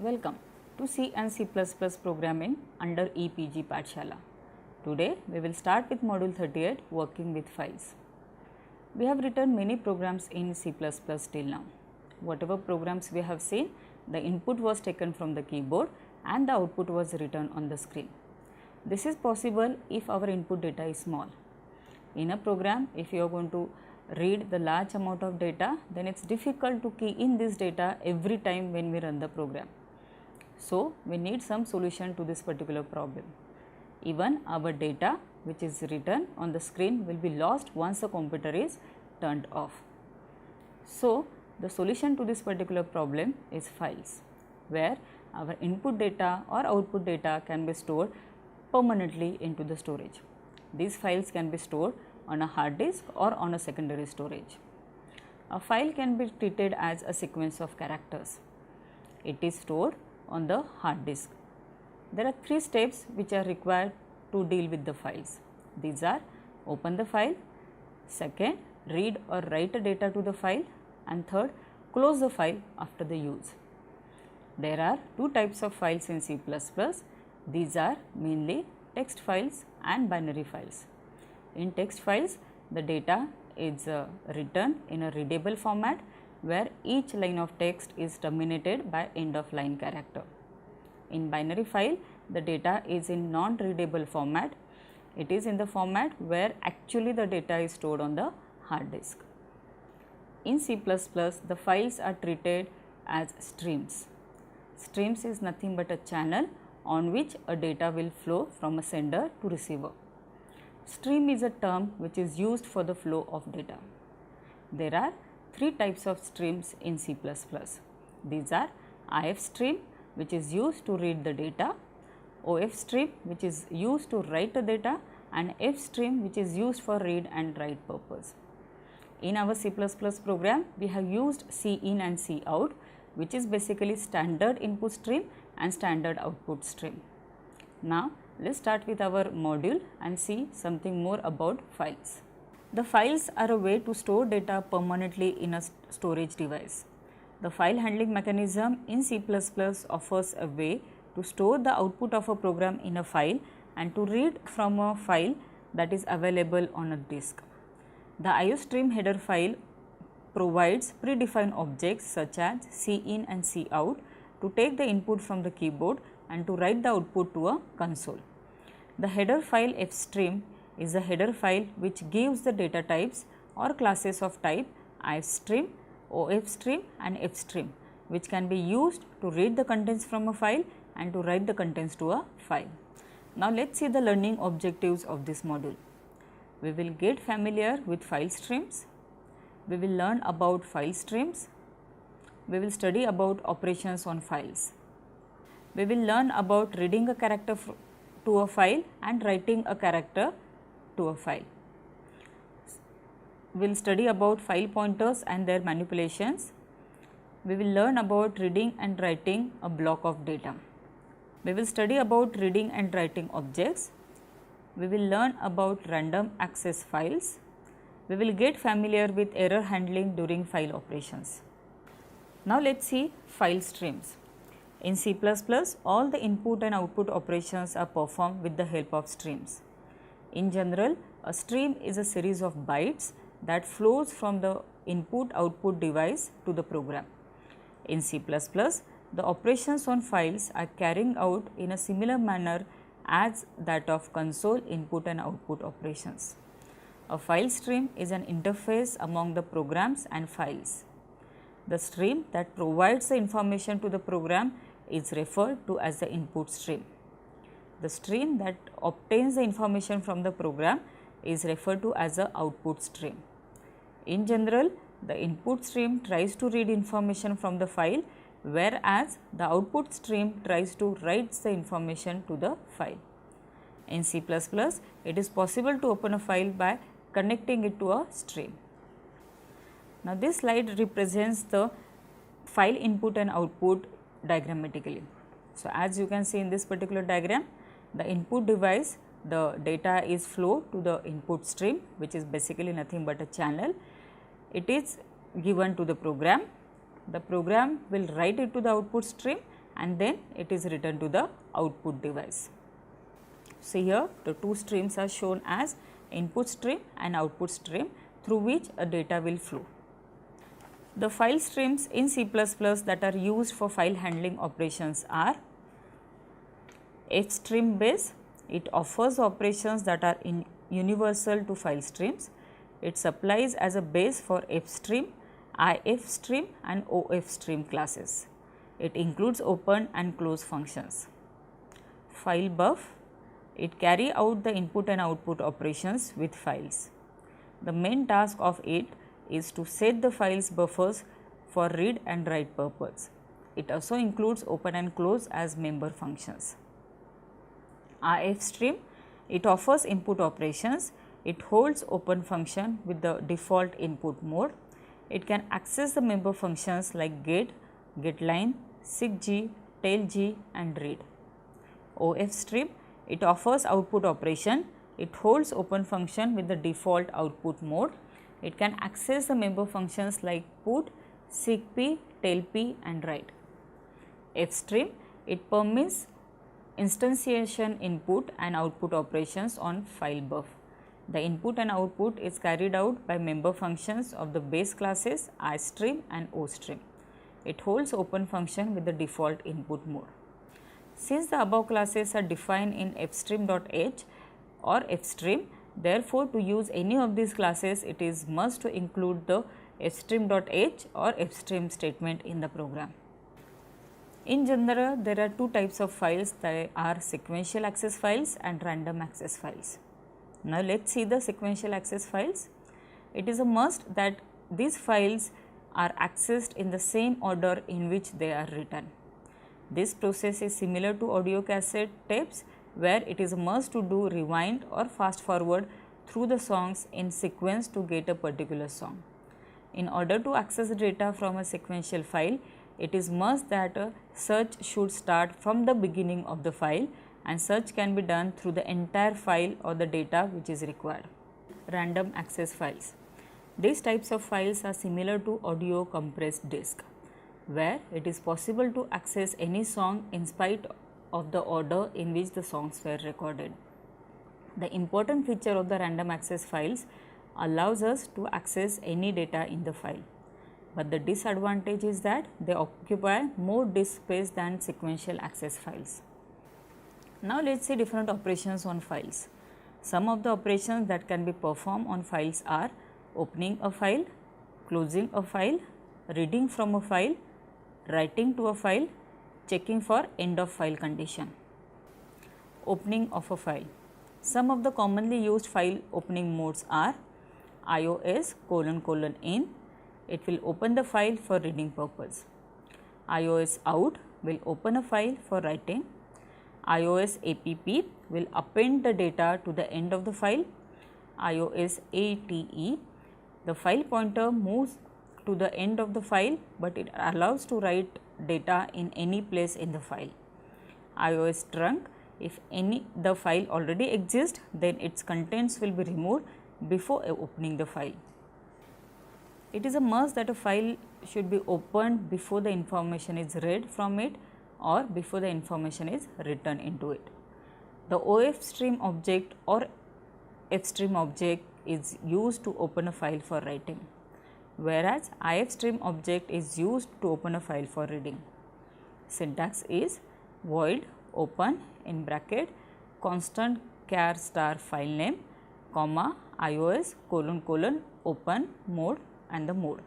Welcome to C and C++ programming under EPG Pathshala. Today we will start with module 38 working with files. We have written many programs in C++ till now. Whatever programs we have seen, the input was taken from the keyboard and the output was written on the screen. This is possible if our input data is small. In a program, if you are going to read the large amount of data, then it is difficult to key in this data every time when we run the program. So, we need some solution to this particular problem. Even our data which is written on the screen will be lost once the computer is turned off. So, the solution to this particular problem is files, where our input data or output data can be stored permanently into the storage. These files can be stored on a hard disk or on a secondary storage. A file can be treated as a sequence of characters. It is stored on the hard disk. There are three steps which are required to deal with the files. These are: open the file, second, read or write the data to the file, and third, close the file after the use. There are two types of files in C++. These are mainly text files and binary files. In text files, the data is written in a readable format where each line of text is terminated by end of line character. In binary file, the data is in non-readable format. It is in the format where actually the data is stored on the hard disk. In C++, the files are treated as streams. Streams is nothing but a channel on which a data will flow from a sender to receiver. Stream is a term which is used for the flow of data. There are three types of streams in C++. These are IF stream, which is used to read the data, OF stream, which is used to write the data, and F stream, which is used for read and write purpose. In our C++ program, we have used Cin and Cout, which is basically standard input stream and standard output stream. Now, let us start with our module and see something more about files. The files are a way to store data permanently in a storage device. The file handling mechanism in C++ offers a way to store the output of a program in a file and to read from a file that is available on a disk. The IOStream header file provides predefined objects such as Cin and Cout to take the input from the keyboard and to write the output to a console. The header file fstream is a header file which gives the data types or classes of type ifstream, ofstream and fstream, which can be used to read the contents from a file and to write the contents to a file. Now, let us see the learning objectives of this module. We will get familiar with file streams, we will learn about file streams, we will study about operations on files. We will learn about reading a character to a file and writing a character to a file. We will study about file pointers and their manipulations. We will learn about reading and writing a block of data. We will study about reading and writing objects. We will learn about random access files. We will get familiar with error handling during file operations. Now, let us see file streams. In C++, all the input and output operations are performed with the help of streams. In general, a stream is a series of bytes that flows from the input-output device to the program. In C++, the operations on files are carried out in a similar manner as that of console input and output operations. A file stream is an interface among the programs and files. The stream that provides the information to the program is referred to as the input stream. The stream that obtains the information from the program is referred to as the output stream. In general, the input stream tries to read information from the file, whereas the output stream tries to write the information to the file. In C++, it is possible to open a file by connecting it to a stream. Now, this slide represents the file input and output diagrammatically. So, as you can see in this particular diagram, the input device, the data is flowed to the input stream, which is basically nothing but a channel. It is given to the program. The program will write it to the output stream and then it is written to the output device. See here, the two streams are shown as input stream and output stream through which a data will flow. The file streams in C++ that are used for file handling operations are fstream base. It offers operations that are universal to file streams. It supplies as a base for fstream, ifstream and ofstream classes. It includes open and close functions. Filebuf. It carry out the input and output operations with files. The main task of it is to set the files buffers for read and write purpose. It also includes open and close as member functions. ifstream. It offers input operations. It holds open function with the default input mode. It can access the member functions like get, getLine, seekg, tailg and read. ofstream. It offers output operation. It holds open function with the default output mode. It can access the member functions like put, seekp, tailp and write. fstream. It permits instantiation input and output operations on filebuf. The input and output is carried out by member functions of the base classes istream and ostream. It holds open function with the default input mode. Since the above classes are defined in fstream.h or fstream, therefore, to use any of these classes, it is must to include the fstream.h or fstream statement in the program. In general, there are two types of files, that are sequential access files and random access files. Now, let us see the sequential access files. It is a must that these files are accessed in the same order in which they are written. This process is similar to audio cassette tapes, where it is a must to do rewind or fast forward through the songs in sequence to get a particular song. In order to access data from a sequential file, it is must that a search should start from the beginning of the file, and search can be done through the entire file or the data which is required. Random access files. These types of files are similar to audio compressed disk, where it is possible to access any song in spite of the order in which the songs were recorded. The important feature of the random access files allows us to access any data in the file, but the disadvantage is that they occupy more disk space than sequential access files. Now, let us see different operations on files. Some of the operations that can be performed on files are opening a file, closing a file, reading from a file, writing to a file, checking for end of file condition. Opening of a file. Some of the commonly used file opening modes are iOS : in, it will open the file for reading purpose. iOS out will open a file for writing. iOS app will append the data to the end of the file. iOS ate, the file pointer moves to the end of the file, but it allows to write data in any place in the file. iOS trunk, if the file already exists, then its contents will be removed before opening the file. It is a must that a file should be opened before the information is read from it or before the information is written into it. The ofstream object or fstream object is used to open a file for writing, whereas ifstream object is used to open a file for reading. Syntax is void open in bracket constant char star file name, comma iOS : open mode and the mode.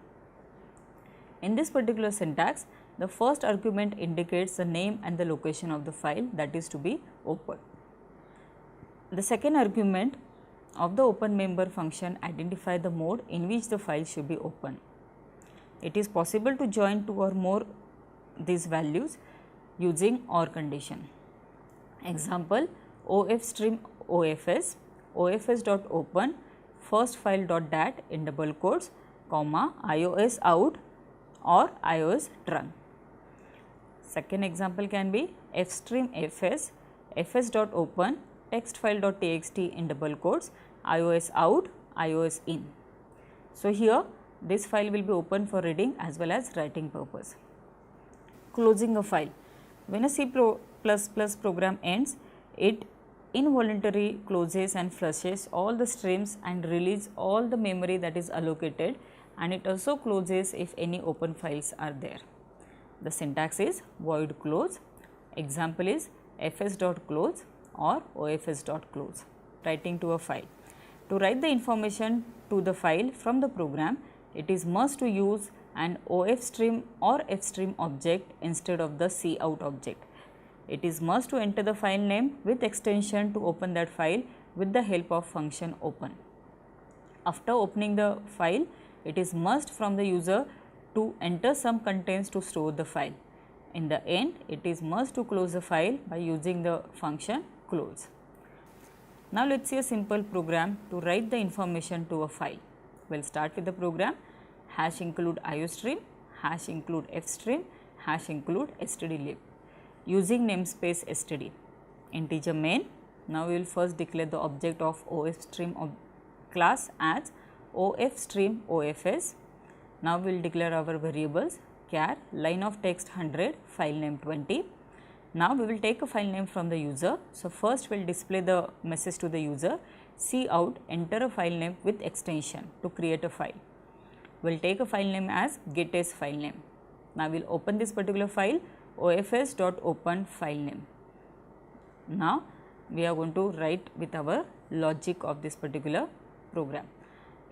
In this particular syntax, the first argument indicates the name and the location of the file that is to be opened. The second argument of the open member function identify the mode in which the file should be opened. It is possible to join two or more these values using OR condition. Example: ofstream ofs, ofs.open first file.dat in double quotes, comma iOS out or iOS trunk. Second example can be fstream fs, fs.open text file.txt in double quotes, iOS out, iOS in. So, here this file will be open for reading as well as writing purpose. Closing a file. When a C++ program ends, it involuntarily closes and flushes all the streams and release all the memory that is allocated, and it also closes if any open files are there. The syntax is void close. Example is fs.close or ofs.close, writing to a file. To write the information to the file from the program, it is must to use an ofstream or fstream object instead of the cout object. It is must to enter the file name with extension to open that file with the help of function open. After opening the file, it is must from the user to enter some contents to store the file. In the end, it is must to close the file by using the function close. Now, let us see a simple program to write the information to a file. We will start with the program hash include iostream, hash include fstream, hash include stdlib using namespace std. Integer main. Now, we will first declare the object of ofstream class as ofstream ofs. Now, we will declare our variables char line of text 100, file name 20. Now, we will take a file name from the user. So, first we will display the message to the user cout enter a file name with extension to create a file. We will take a file name as getAs file name. Now, we will open this particular file ofs.open file name. Now, we are going to write with our logic of this particular program.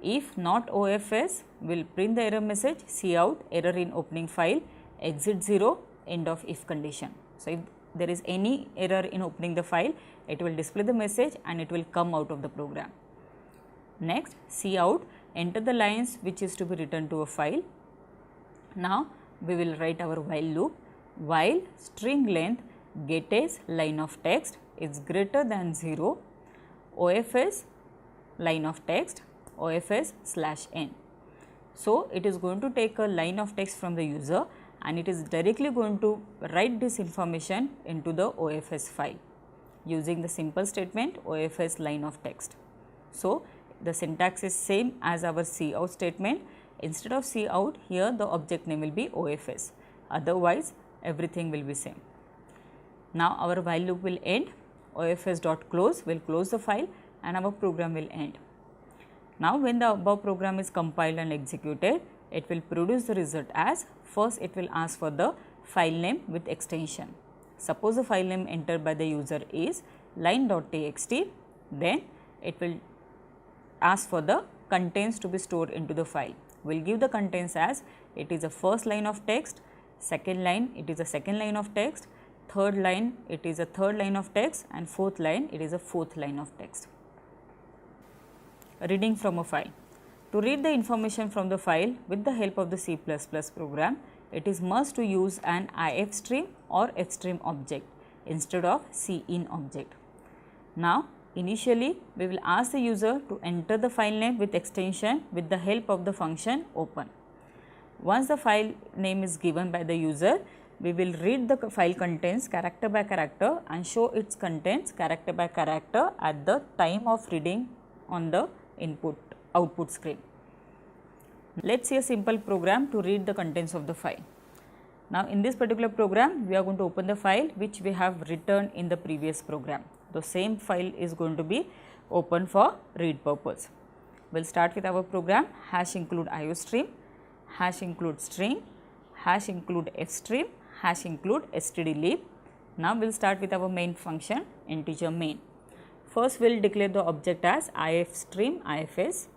If not ofs, we will print the error message cout error in opening file exit 0 end of if condition. So, if there is any error in opening the file, it will display the message and it will come out of the program. Next, cout enter the lines which is to be returned to a file. Now, we will write our while loop while string length getAs line of text is greater than 0 ofs line of text ofs/n. So, it is going to take a line of text from the user and it is directly going to write this information into the ofs file using the simple statement ofs line of text. So, the syntax is same as our cout statement. Instead of cout, here the object name will be ofs, otherwise everything will be same. Now, our while loop will end, ofs.close will close the file and our program will end. Now, when the above program is compiled and executed, it will produce the result as first it will ask for the file name with extension. Suppose the file name entered by the user is line.txt, then it will ask for the contents to be stored into the file. We will give the contents as it is a first line of text, second line it is a second line of text, third line it is a third line of text and fourth line it is a fourth line of text. Reading from a file. To read the information from the file with the help of the C++ program, it is must to use an ifstream or fstream object instead of cin object. Now, initially we will ask the user to enter the file name with extension with the help of the function open. Once the file name is given by the user, we will read the file contents character by character and show its contents character by character at the time of reading on the output screen. Let us see a simple program to read the contents of the file. Now, in this particular program, we are going to open the file which we have written in the previous program. The same file is going to be open for read purpose. We will start with our program hash include iostream, hash include string, hash include fstream, hash include stdlib. Now, we will start with our main function integer main. First, we will declare the object as ifstream ifs.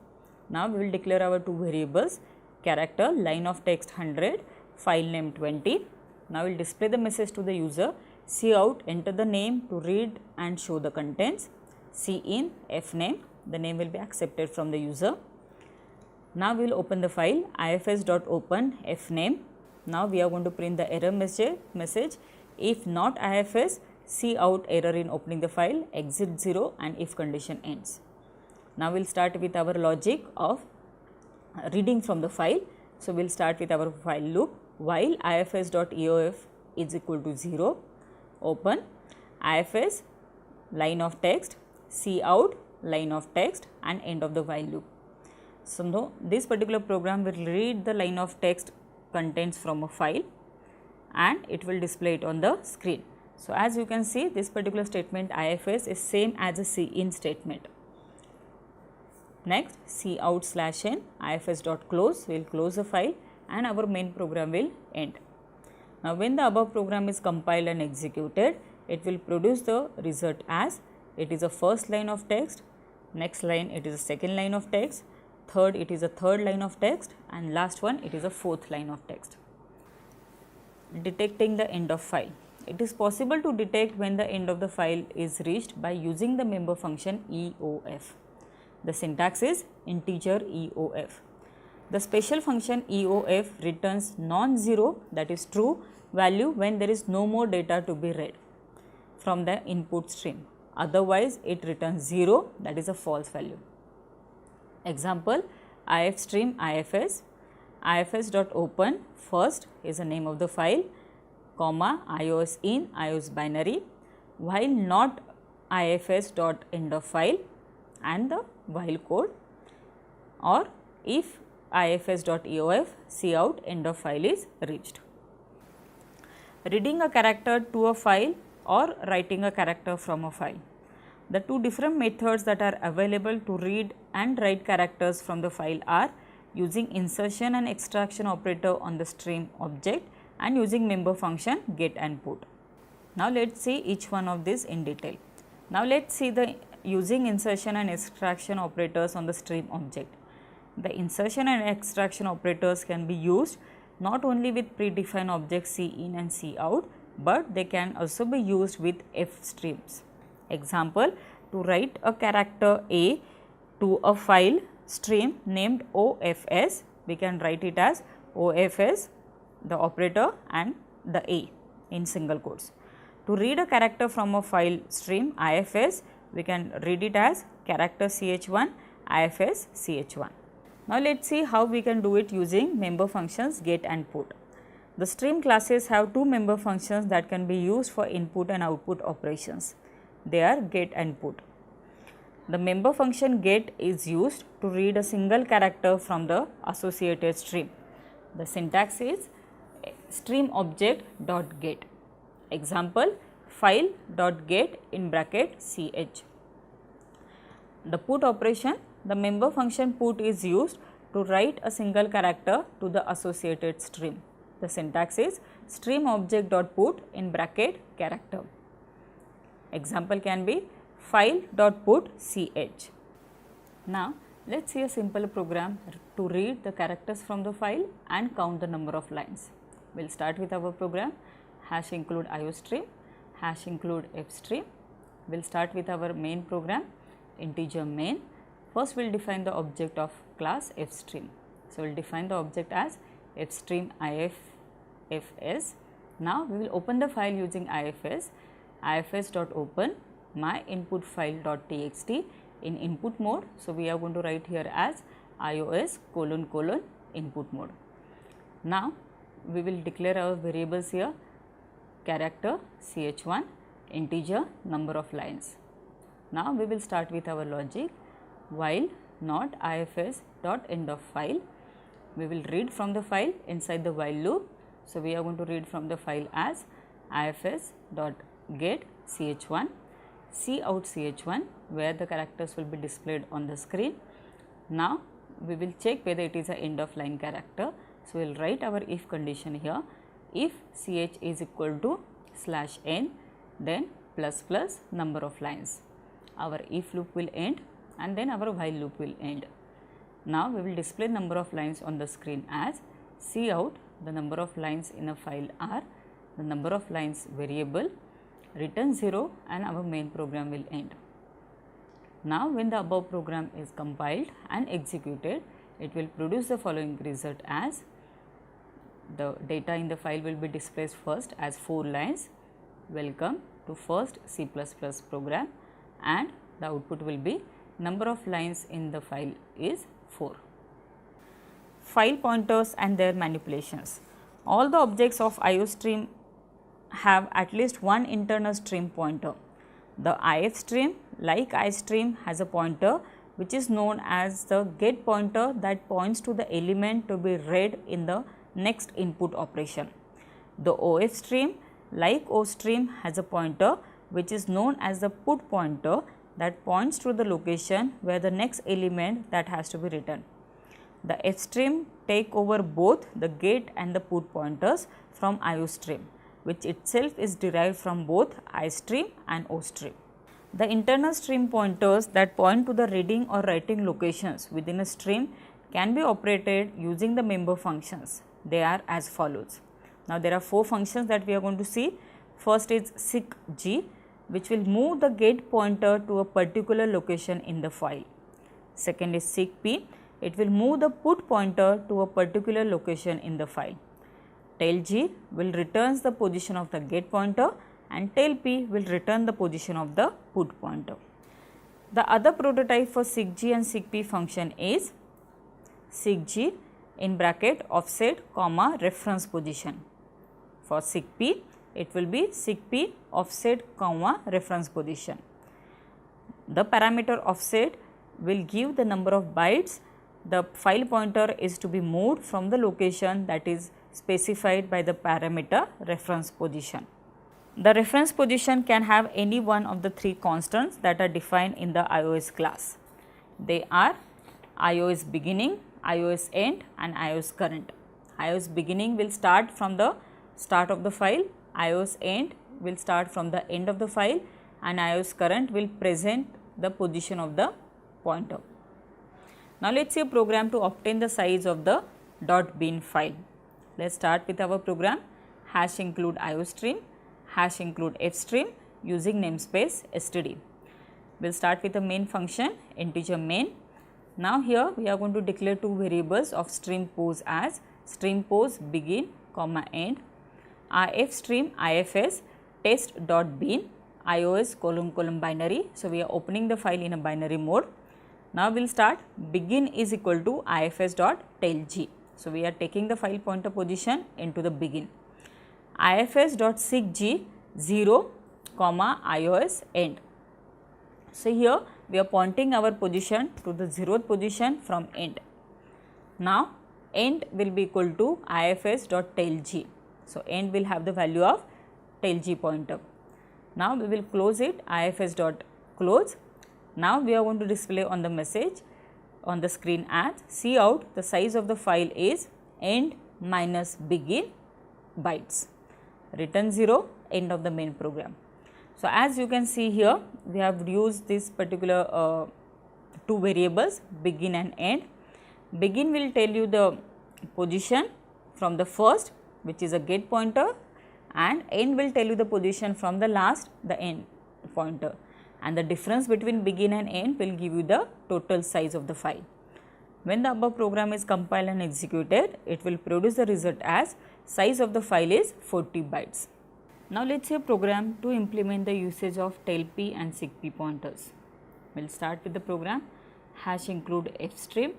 Now, we will declare our two variables character line of text 100, file name 20. Now, we will display the message to the user cout enter the name to read and show the contents, cin fname the name will be accepted from the user. Now, we will open the file ifs.open fname. Now, we are going to print the error message if not ifs cout error in opening the file exit 0 and if condition ends. Now, we will start with our logic of reading from the file. So, we will start with our while loop while ifs.eof is equal to 0, open ifs line of text cout line of text and end of the while loop. So, now this particular program will read the line of text contents from a file and it will display it on the screen. So, as you can see, this particular statement IFS is same as a cin statement. Next, cout/n ifs.close will close the file and our main program will end. Now, when the above program is compiled and executed, it will produce the result as it is a first line of text, next line it is a second line of text, third it is a third line of text, and last one it is a fourth line of text. Detecting the end of file. It is possible to detect when the end of the file is reached by using the member function EOF. The syntax is integer EOF. The special function EOF returns non-zero, that is true, value when there is no more data to be read from the input stream. Otherwise, it returns 0, that is a false value. Example, ifstream ifs, ifs.open, first is the name of the file, comma, ios in, ios binary, while not ifs.end of file and the while code, or if ifs.eof, cout end of file is reached. Reading a character to a file or writing a character from a file. The two different methods that are available to read and write characters from the file are using insertion and extraction operator on the stream object and using member function get and put. Now, let us see each one of these in detail. Now, let us see the using insertion and extraction operators on the stream object. The insertion and extraction operators can be used not only with predefined objects cin and cout, but they can also be used with f streams. Example, to write a character A to a file stream named OFS, we can write it as OFS, the operator and the A in single quotes. To read a character from a file stream IFS, we can read it as character ch1 IFS ch1. Now, let us see how we can do it using member functions get and put. The stream classes have two member functions that can be used for input and output operations. They are get and put. The member function get is used to read a single character from the associated stream. The syntax is stream object dot get. Example, file dot get in bracket ch. The put operation, the member function put is used to write a single character to the associated stream. The syntax is stream object dot put in bracket character. Example can be file dot put ch. Now, let us see a simple program to read the characters from the file and count the number of lines. We will start with our program hash include iostream, hash include fstream. We will start with our main program integer main. First, we will define the object of class fstream. So, we will define the object as fstream ifs. Now, we will open the file using ifs, ifs.open my input file.txt in input mode. So, we are going to write here as ios : input mode. Now, we will declare our variables here character ch1, integer, number of lines. Now, we will start with our logic while not ifs dot end of file. We will read from the file inside the while loop. So, we are going to read from the file as ifs dot get ch1, cout ch1, where the characters will be displayed on the screen. Now, we will check whether it is a end of line character. So, we will write our if condition here, if ch is equal to /n, then plus number of lines. Our if loop will end and then our while loop will end. Now, we will display number of lines on the screen as cout, the number of lines in a file are the number of lines variable, return 0, and our main program will end. Now, when the above program is compiled and executed, it will produce the following result as the data in the file will be displayed first as 4 lines, welcome to first C++ program, and the output will be number of lines in the file is 4. File pointers and their manipulations. All the objects of iostream have at least one internal stream pointer. The ifstream, like istream, has a pointer which is known as the get pointer that points to the element to be read in the next input operation. The OF stream, like O stream, has a pointer which is known as the put pointer that points to the location where the next element that has to be written. The F stream take over both the get and the put pointers from IO stream, which itself is derived from both I stream and O stream. The internal stream pointers that point to the reading or writing locations within a stream can be operated using the member functions. They are as follows. Now, there are 4 functions that we are going to see. First is seekg, which will move the get pointer to a particular location in the file. Second is seekp, it will move the put pointer to a particular location in the file. Tailg will returns the position of the get pointer and tailp will return the position of the put pointer. The other prototype for seekg and seekp function is seekg in bracket offset comma reference position. For seekp, it will be seekp offset comma reference position. The parameter offset will give the number of bytes the file pointer is to be moved from the location that is specified by the parameter reference position. The reference position can have any one of the 3 constants that are defined in the iOS class. They are iOS beginning, iOS end and iOS current. iOS beginning will start from the start of the file, iOS end will start from the end of the file and iOS current will present the position of the pointer. Now, let us see a program to obtain the size of the .bin file. Let us start with our program hash include iostream, hash include fstream using namespace std. We will start with the main function integer main. Now, here we are going to declare 2 variables of stream pose as stream pose begin comma end, ifstream ifs test.bin ios : binary. So, we are opening the file in a binary mode. Now, we will start begin is equal to ifs.tailg. So, we are taking the file pointer position into the begin. ifs.seekg 0 comma ios end. So, here we are pointing our position to the 0th position from end. Now, end will be equal to ifs.tailg. So, end will have the value of tailg pointer. Now, we will close it ifs.close. Now, we are going to display on the message on the screen as cout the size of the file is end minus begin bytes, return 0 end of the main program. So, as you can see here we have used this particular 2 variables begin and end. Begin will tell you the position from the first which is a get pointer and end will tell you the position from the last the end pointer, and the difference between begin and end will give you the total size of the file. When the above program is compiled and executed, it will produce the result as size of the file is 40 bytes. Now, let us see a program to implement the usage of tailp and seekp pointers. We will start with the program hash include fstream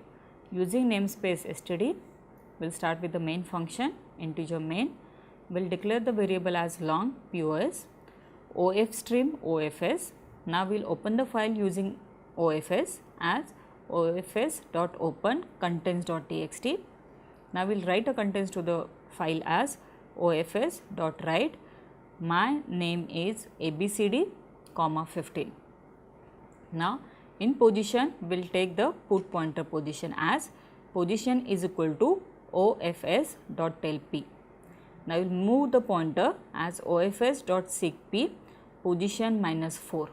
using namespace std. We will start with the main function integer main. We will declare the variable as long pos, ofstream ofs. Now, we will open the file using ofs as ofs.open contents.txt. Now, we will write a contents to the file as ofs.write my name is abcd comma 15. Now, in position we will take the put pointer position as position is equal to ofs.tailp. Now, we will move the pointer as ofs.seekp position minus 4.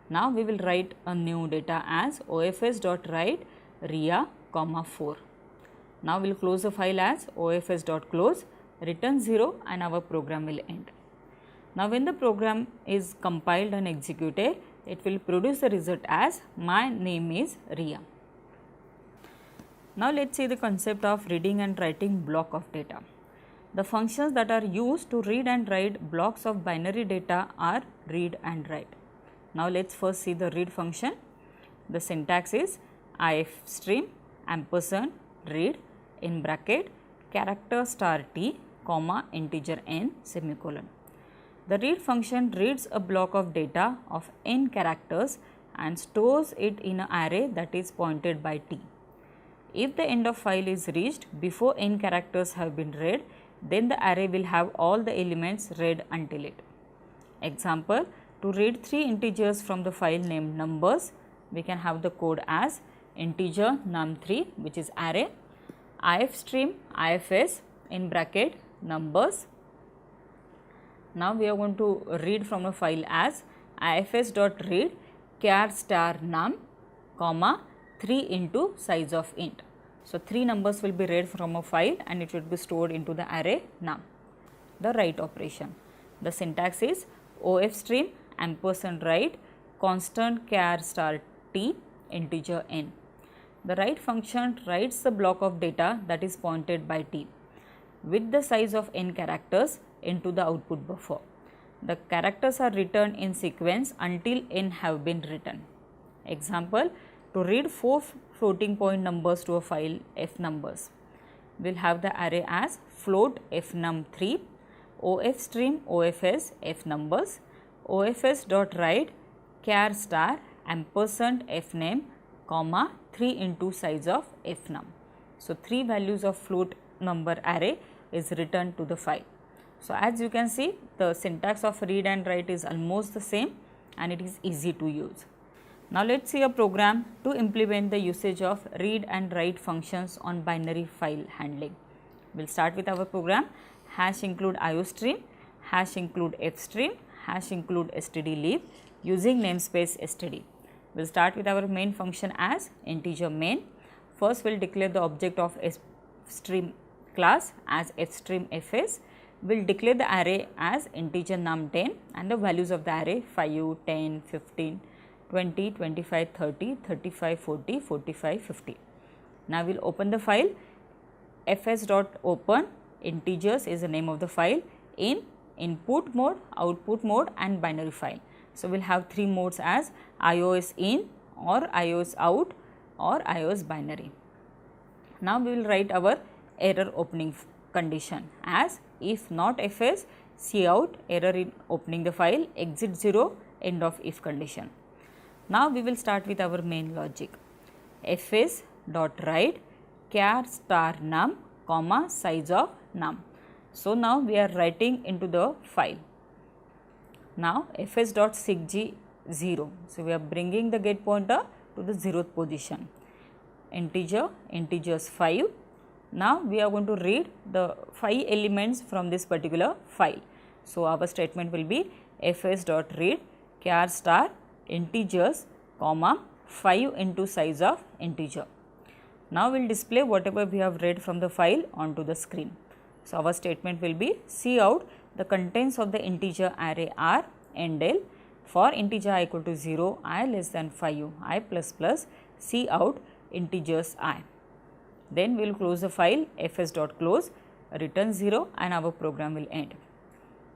Now, we will write a new data as ofs.write ria comma 4. Now, we will close the file as ofs.close return 0 and our program will end. Now, when the program is compiled and executed, it will produce the result as my name is Ria. Now, let us see the concept of reading and writing block of data. The functions that are used to read and write blocks of binary data are read and write. Now, let us first see the read function. The syntax is ifstream ampersand read in bracket character star t comma integer n semicolon. The read function reads a block of data of n characters and stores it in an array that is pointed by t. If the end of file is reached before n characters have been read, then the array will have all the elements read until it. Example, to read 3 integers from the file named numbers, we can have the code as integer num3, which is array, ifstream ifs in bracket numbers. Now we are going to read from a file as ifs.read char star num comma 3 into size of int. So 3 numbers will be read from a file and it will be stored into the array num. The write operation. The syntax is ofstream ampersand write constant char star t integer n. The write function writes the block of data that is pointed by t with the size of n characters into the output buffer. The characters are written in sequence until n have been written. Example, to read 4 floating point numbers to a file f numbers, we will have the array as float fnum3 ofstream ofs f numbers ofs.write char star ampersand fname comma 3 into size of fnum. So 3 values of float number array is returned to the file. So as you can see, the syntax of read and write is almost the same and it is easy to use. Now let us see a program to implement the usage of read and write functions on binary file handling. We will start with our program hash include iostream, hash include fstream, hash include stdlib using namespace std. We will start with our main function as integer main. First we will declare the object of fstream class as fstreamfs. We will declare the array as integer num10 and the values of the array 5, 10, 15, 20, 25, 30, 35, 40, 45, 50. Now we will open the file. fs.open integers is the name of the file in input mode, output mode and binary file. So we will have 3 modes as ios in or ios out or ios binary. Now we will write our error opening condition as if not fs cout error in opening the file exit 0 end of if condition. Now we will start with our main logic fs dot write char star num comma size of num. So now we are writing into the file. Now fs dot sigg 0. So we are bringing the get pointer to the 0th position. Integers 5. Now we are going to read the 5 elements from this particular file. So our statement will be fs dot read char star integers comma 5 into size of integer. Now we will display whatever we have read from the file onto the screen. So our statement will be cout the contents of the integer array are endl for integer I equal to 0, I less than 5, I plus plus cout integers I. Then we will close the file fs dot close return 0 and our program will end.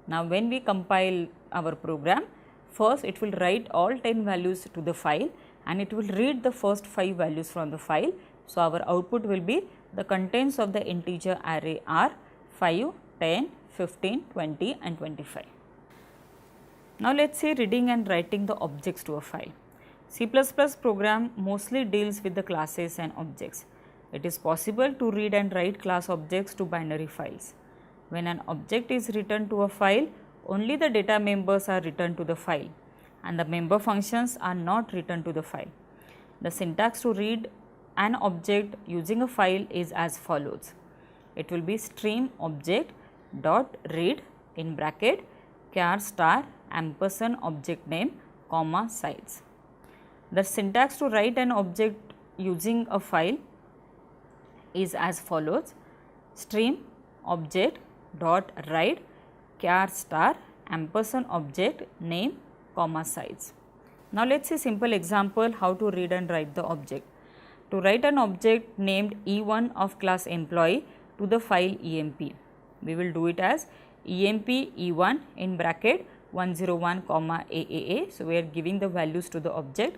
Now when we compile our program, first it will write all 10 values to the file and it will read the first 5 values from the file. So our output will be the contents of the integer array are 5, 10, 15, 20 and 25. Now let us see reading and writing the objects to a file. C++ program mostly deals with the classes and objects. It is possible to read and write class objects to binary files. When an object is returned to a file, only the data members are returned to the file and the member functions are not returned to the file. The syntax to read an object using a file is as follows. It will be stream object dot read in bracket char star ampersand object name comma size. The syntax to write an object using a file is as follows. Stream object dot write char star ampersand object name comma size. Now let us see simple example how to read and write the object. To write an object named E1 of class employee to the file emp, we will do it as emp E1 in bracket 101 comma AAA. So we are giving the values to the object.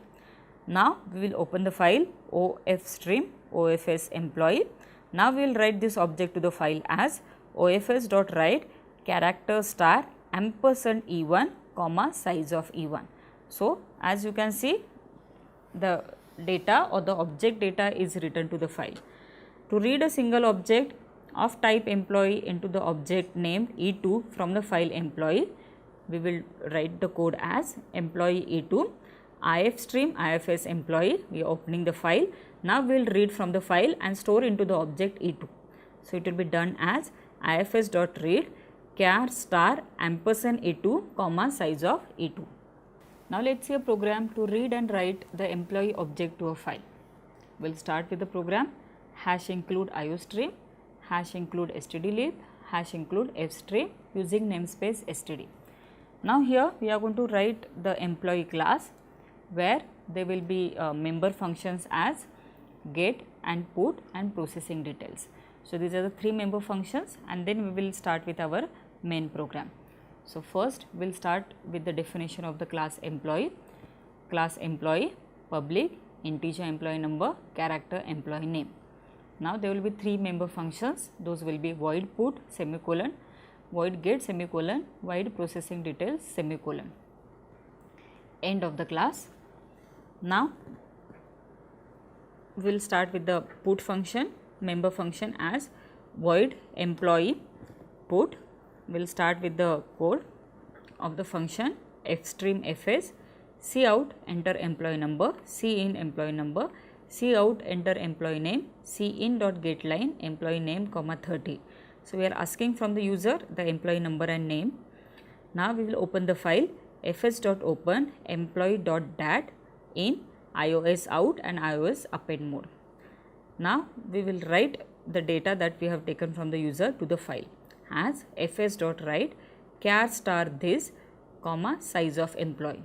Now we will open the file ofstream ofs employee. Now we will write this object to the file as ofs dot write character star ampersand E1 comma size of E1. So as you can see, the data or the object data is written to the file. To read a single object, of type employee into the object named E2 from the file employee. We will write the code as employee E2, IF stream IFS employee. We are opening the file. Now we will read from the file and store into the object E2. So it will be done as ifs.read char star ampersand E2 comma size of E2. Now let us see a program to read and write the employee object to a file. We will start with the program hash include iostream, hash include stdlib, hash include fstream using namespace std. Now here we are going to write the employee class where there will be member functions as get and put and processing details. So these are the three member functions, and then we will start with our main program. So first we will start with the definition of the class employee. Class employee, public, integer employee number, character employee name. Now there will be three member functions. Those will be void put semicolon, void get semicolon, void processing details semicolon. End of the class. Now we will start with the put function, member function as void employee put. We will start with the code of the function fstream fs, cout enter employee number, cin employee number, cout enter employee name, cin dot get line employee name comma 30. So we are asking from the user the employee number and name. Now we will open the file fs.open employee.dat in iOS out and iOS append mode. Now we will write the data that we have taken from the user to the file as fs.write char star this comma size of employee,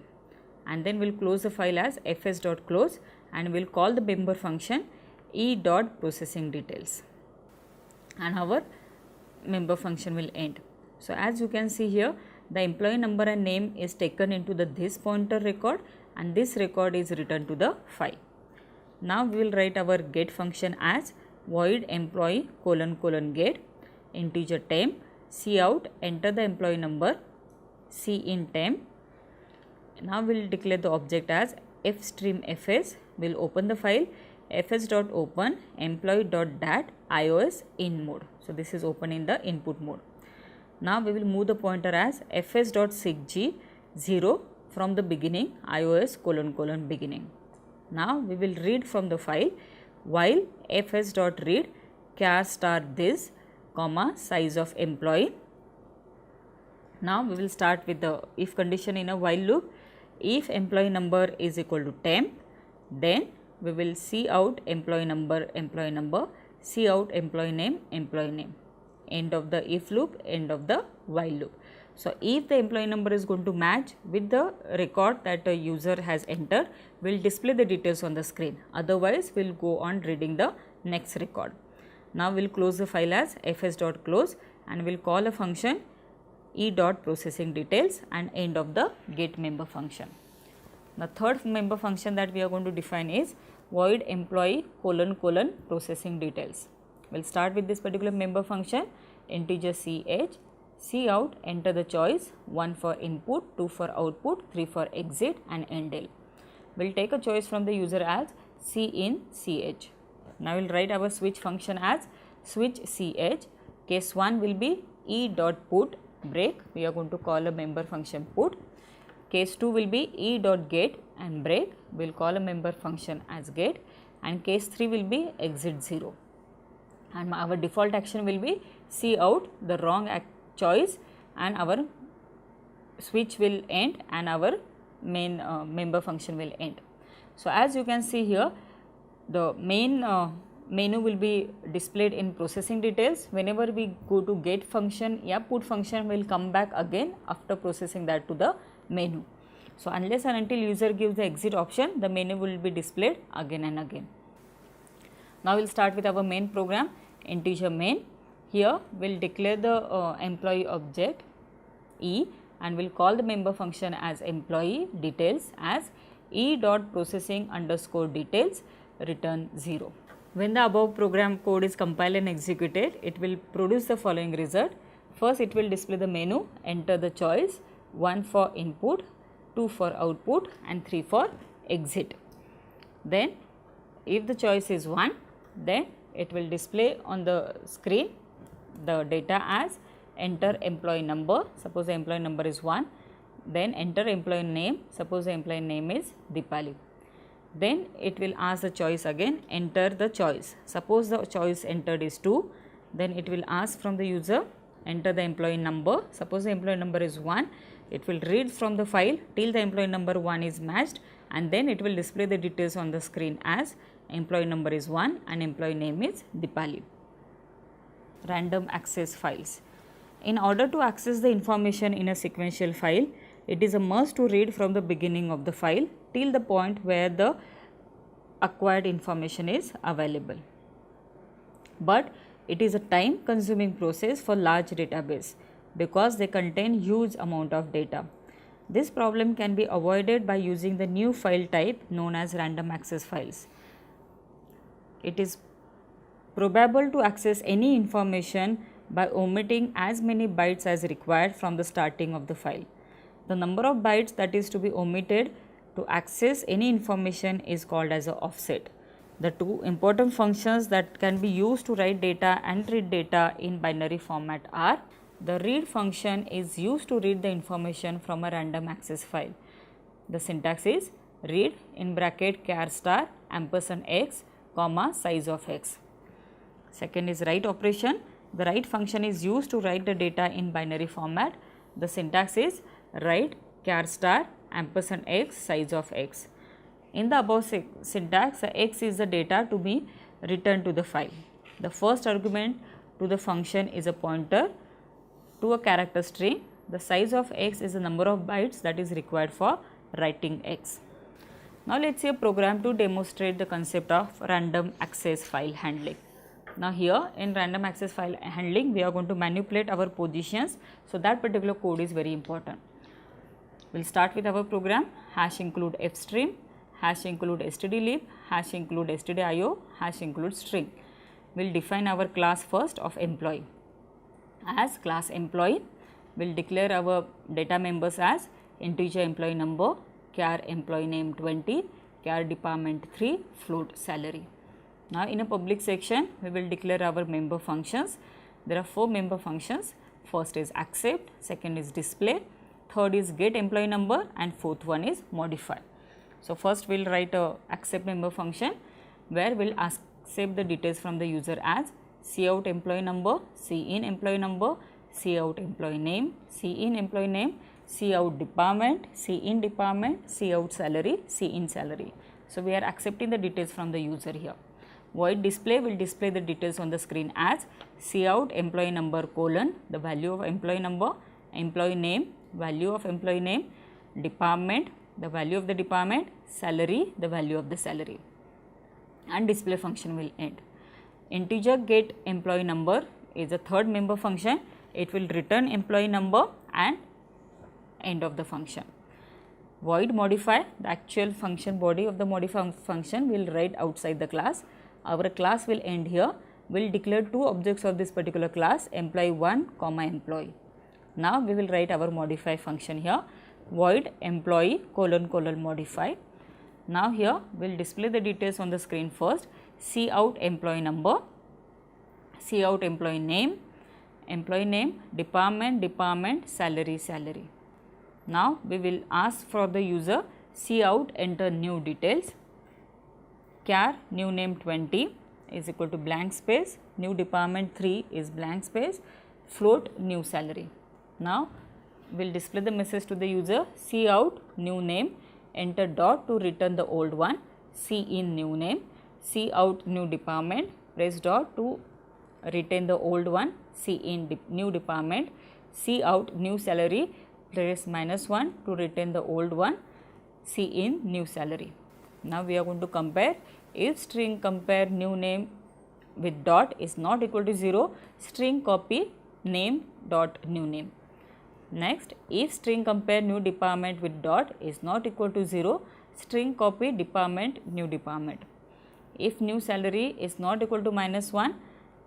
and then we will close the file as fs.close and we will call the member function e.processing details, and our member function will end. So as you can see here, the employee number and name is taken into the this pointer record, and this record is returned to the file. Now we will write our get function as void employee colon get integer temp, cout enter the employee number, cin temp. Now we will declare the object as fstream fs. We will open the file fs.open employee.dat iOS in mode. So this is open in the input mode. Now we will move the pointer as fs.sigg 0 from the beginning iOS colon beginning. Now we will read from the file while fs.read char star this comma size of employee. Now we will start with the if condition in a while loop. If employee number is equal to temp, then we will cout employee number, cout employee name, end of the if loop, end of the while loop. So if the employee number is going to match with the record that the user has entered, we will display the details on the screen, otherwise we will go on reading the next record. Now we will close the file as fs.close and we will call a function e.processing details and end of the get member function. The third member function that we are going to define is void employee colon processing details. We will start with this particular member function integer ch, cout enter the choice 1 for input, 2 for output, 3 for exit and endl. We will take a choice from the user as cin ch. Now we will write our switch function as switch ch. Case 1 will be e.put break. We are going to call a member function put. Case 2 will be e.get and break. We will call a member function as get, and case 3 will be exit 0. And our default action will be cout the wrong choice, and our switch will end and our main member function will end. So as you can see here, the main menu will be displayed in processing details. Whenever we go to get function, put function will come back again after processing that to the menu. So unless and until user gives the exit option, the menu will be displayed again and again. Now we will start with our main program integer main. Here we will declare the employee object e and we will call the member function as employee details as e.processing underscore details return 0. When the above program code is compiled and executed, it will produce the following result. First it will display the menu, enter the choice 1 for input, 2 for output and 3 for exit. Then if the choice is 1, then it will display on the screen the data as enter employee number, suppose the employee number is 1, then enter employee name, suppose the employee name is Dipali. Then it will ask the choice again, enter the choice, suppose the choice entered is 2, then it will ask from the user enter the employee number, suppose the employee number is 1, it will read from the file till the employee number 1 is matched, and then it will display the details on the screen as employee number is 1 and employee name is Dipali. Random access files. In order to access the information in a sequential file, it is a must to read from the beginning of the file till the point where the acquired information is available. But it is a time consuming process for large database because they contain huge amount of data. This problem can be avoided by using the new file type known as random access files. It is probable to access any information by omitting as many bytes as required from the starting of the file. The number of bytes that is to be omitted to access any information is called as an offset. The two important functions that can be used to write data and read data in binary format are: the read function is used to read the information from a random access file. The syntax is read in bracket char star ampersand x comma size of x. Second is write operation. The write function is used to write the data in binary format. The syntax is write char star ampersand x size of x. In the above syntax, x is the data to be returned to the file. The first argument to the function is a pointer to a character string. The size of x is the number of bytes that is required for writing x. Now let us see a program to demonstrate the concept of random access file handling. Now here in random access file handling, we are going to manipulate our positions, so that particular code is very important. We will start with our program, hash include fstream, hash include stdlib, hash include stdio, hash include string. We will define our class first of employee. As class employee, we will declare our data members as integer employee number, char employee name 20, char department 3, float salary. Now in a public section, we will declare our member functions. There are 4 member functions. First is accept, second is display, third is get employee number, and fourth one is modify. So first we will write a accept member function where we will accept the details from the user as cout employee number, cin employee number, cout employee name, cin employee name, cout department, cout salary, cin salary. So we are accepting the details from the user here. Void display will display the details on the screen as cout employee number colon the value of employee number, employee name, value of employee name, department, the value of the department, salary, the value of the salary, and display function will end. Integer get employee number is a third member function. It will return employee number and end of the function. Void modify, the actual function body of the modify function will write outside the class. Our class will end here. We will declare 2 objects of this particular class, employee 1 comma employee. Now we will write our modify function here, void employee colon colon modify. Now here we will display the details on the screen first, cout employee number, cout employee name, department, salary. Now we will ask for the user cout enter new details, char new name 20 is equal to blank space, new department 3 is blank space, float new salary. Now we will display the message to the user cout new name, enter dot to return the old one, cin new name, cout new department, press dot to retain the old one, cin new department, cout new salary, press -1 to retain the old one, cin new salary. Now we are going to compare. If string compare new name with dot is not equal to 0, string copy name dot new name. Next, if string compare new department with dot is not equal to 0, string copy department new department. If new salary is not equal to -1,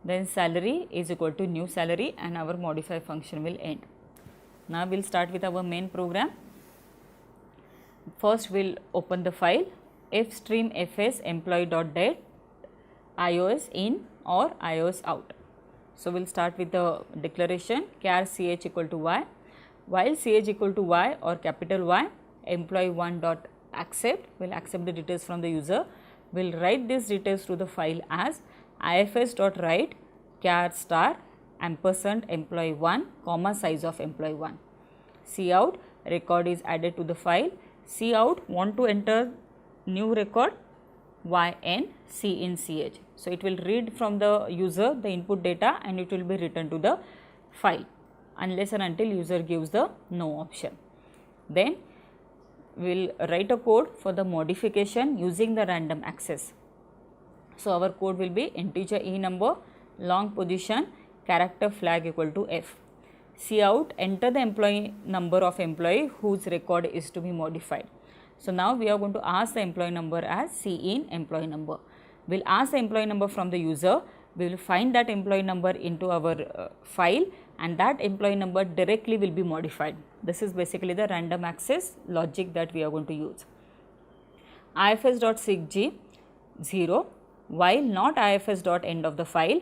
then salary is equal to new salary and our modify function will end. Now we will start with our main program. First we will open the file fstream fs employee.dat ios in or ios out. So, we will start with the declaration char ch equal to y. While ch equal to y or capital Y, employee 1 dot accept will accept the details from the user. We will write these details to the file as ifs dot write char star ampersand employee 1 comma size of employee 1. Cout record is added to the file. Cout want to enter new record yn cin ch. So, it will read from the user the input data and it will be returned to the file unless and until user gives the no option. Then we will write a code for the modification using the random access. So, our code will be integer e number long position character flag equal to f. Cout enter the employee number of employee whose record is to be modified. So, now we are going to ask the employee number as cin employee number. We will ask the employee number from the user, we will find that employee number into our file and that employee number directly will be modified. This is basically the random access logic that we are going to use. ifs.sigg 0 while not ifs.end of the file,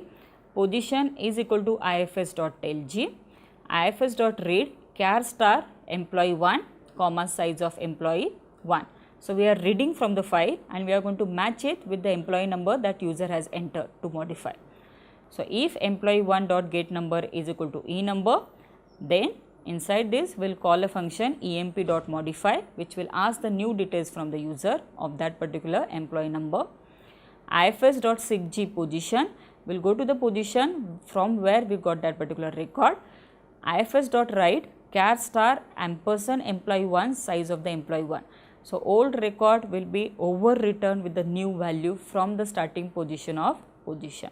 position is equal to ifs.tellg, ifs.read char star employee 1 comma size of employee 1. So, we are reading from the file and we are going to match it with the employee number that user has entered to modify. So, if employee 1 dot get number is equal to e number, then inside this we will call a function emp dot modify which will ask the new details from the user of that particular employee number. ifs dot sigg position will go to the position from where we got that particular record. ifs dot write char star ampersand employee 1 size of the employee 1. So, old record will be over written with the new value from the starting position of position.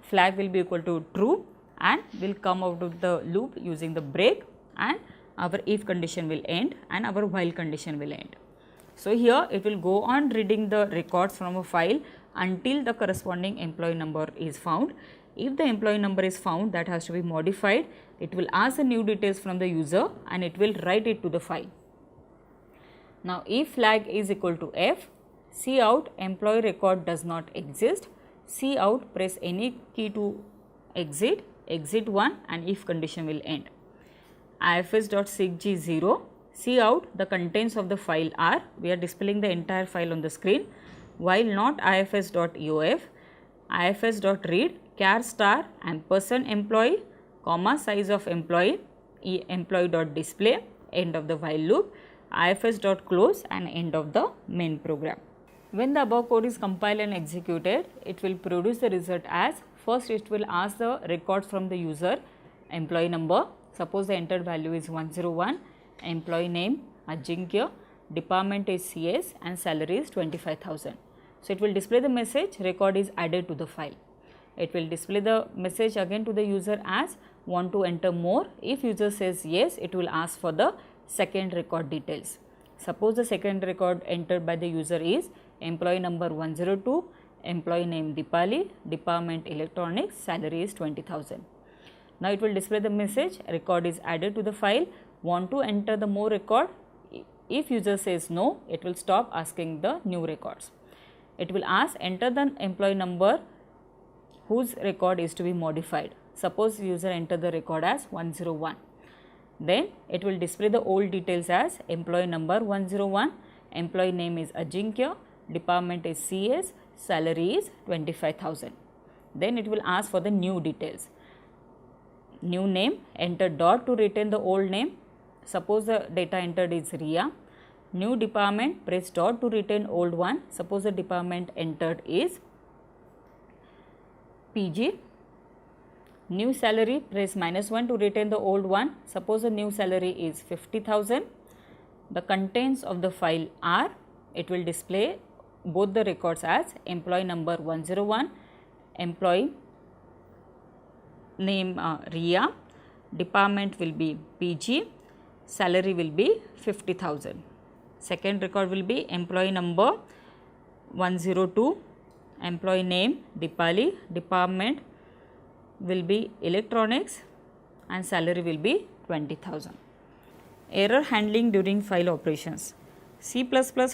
Flag will be equal to true and will come out of the loop using the break and our if condition will end and our while condition will end. So, here it will go on reading the records from a file until the corresponding employee number is found. If the employee number is found, that has to be modified, it will ask the new details from the user and it will write it to the file. Now, if flag is equal to f, cout employee record does not exist, cout press any key to exit, exit 1 and if condition will end. ifs.sigg 0, cout the contents of the file are, we are displaying the entire file on the screen, while not ifs.eof, ifs.read char star ampersand employee comma size of employee, employee.display end of the while loop, ifs.close and end of the main program. When the above code is compiled and executed, it will produce the result as first it will ask the records from the user employee number, suppose the entered value is 101, employee name Ajinkya, department is CS and salary is 25,000. So, it will display the message record is added to the file. It will display the message again to the user as want to enter more. If user says yes, it will ask for the second record details. Suppose the second record entered by the user is employee number 102, employee name Dipali, department electronics, salary is 20,000. Now, it will display the message record is added to the file, want to enter the more record. If user says no, it will stop asking the new records. It will ask enter the employee number whose record is to be modified. Suppose user enter the record as 101. Then it will display the old details as employee number 101, employee name is Ajinkya, department is CS, salary is 25,000. Then it will ask for the new details. New name, enter dot to retain the old name. Suppose the data entered is Ria. New department, press dot to retain old one. Suppose the department entered is PG. New salary, press -1 to retain the old one. Suppose the new salary is 50,000. The contents of the file are, it will display both the records as employee number 101, employee name Ria, department will be PG, salary will be 50,000. Second record will be employee number 102, employee name Dipali, department will be electronics and salary will be 20,000. Error handling during file operations. C++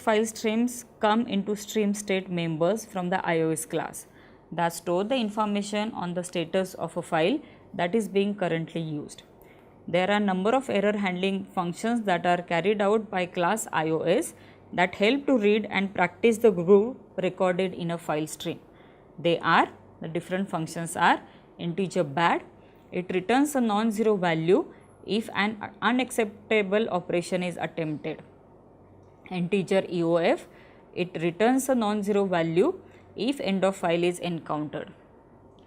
file streams come into stream state members from the iOS class. that store the information on the status of a file that is being currently used. There are a number of error handling functions that are carried out by class iOS that help to read and practice the group recorded in a file stream. The different functions are integer bad, it returns a non-zero value if an unacceptable operation is attempted. Integer EOF, it returns a non-zero value if end of file is encountered.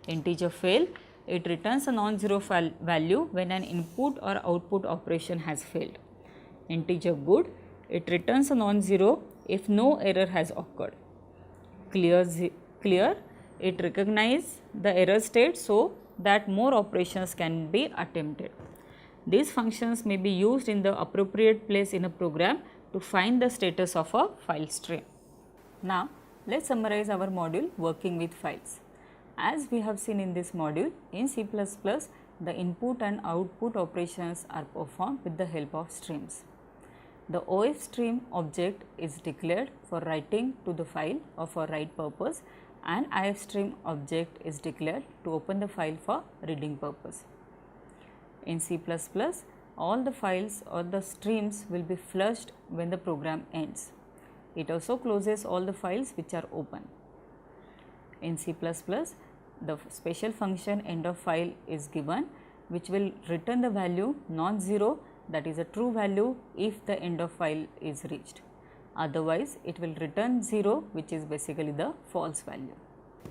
Integer fail, it returns a non-zero value when an input or output operation has failed. Integer good, it returns a non-zero if no error has occurred. Clear, it recognizes the error state so that more operations can be attempted. These functions may be used in the appropriate place in a program to find the status of a file stream. Now, let's summarize our module working with files. As we have seen in this module, in C++, the input and output operations are performed with the help of streams. The OF stream object is declared for writing to the file or for write purpose, and IF stream object is declared to open the file for reading purpose. In C++, all the files or the streams will be flushed when the program ends. It also closes all the files which are open. In C++, the special function end of file is given, which will return the value non-zero, that is a true value if the end of file is reached. Otherwise, it will return 0, which is basically the false value.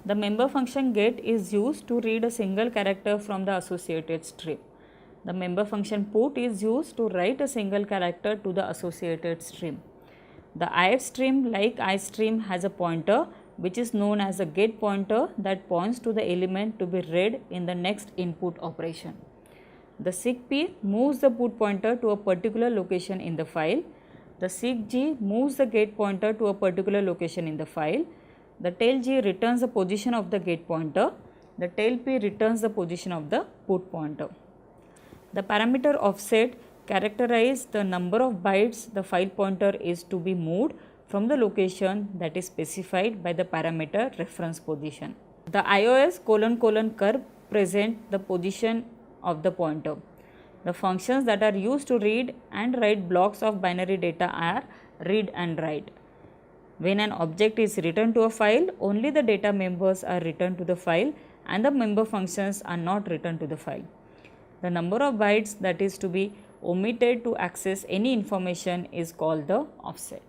The member function get is used to read a single character from the associated stream. The member function put is used to write a single character to the associated stream. The IF stream, like iStream, has a pointer which is known as a get pointer that points to the element to be read in the next input operation. The seekp moves the put pointer to a particular location in the file. The seekg moves the get pointer to a particular location in the file. The tailg returns the position of the get pointer. The tailp returns the position of the put pointer. The parameter offset characterizes the number of bytes the file pointer is to be moved from the location that is specified by the parameter reference position. The IOS : curve present the position of the pointer. The functions that are used to read and write blocks of binary data are read and write. When an object is returned to a file, only the data members are returned to the file and the member functions are not returned to the file. The number of bytes that is to be omitted to access any information is called the offset.